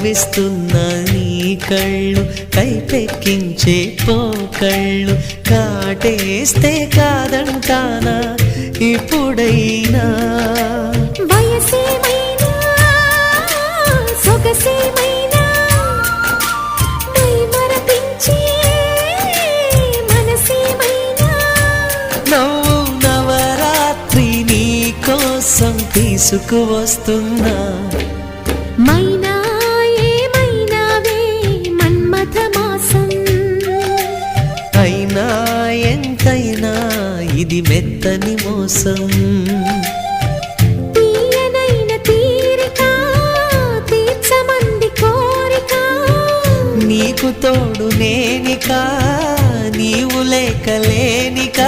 కవ్విస్తున్న నీ కళ్ళు కైపెక్కించే పోకళ్ళు కాటేస్తే కాదంటానా ఇప్పుడైనా వయసేమైనా సొగసేమైనా మరపించే మనసేమైనా నవ్వు నవరాత్రి నీ కోసం తీసుకువస్తున్నా మైనా ఏమైనావే మన్మథ మాసం అయినా ఎంతైనా ఇది మెత్తని మోసం తీయనైన తీరిక తీర్చమంది కోరిక నీకు తోడు నేనిక నీవు లేకలేనిక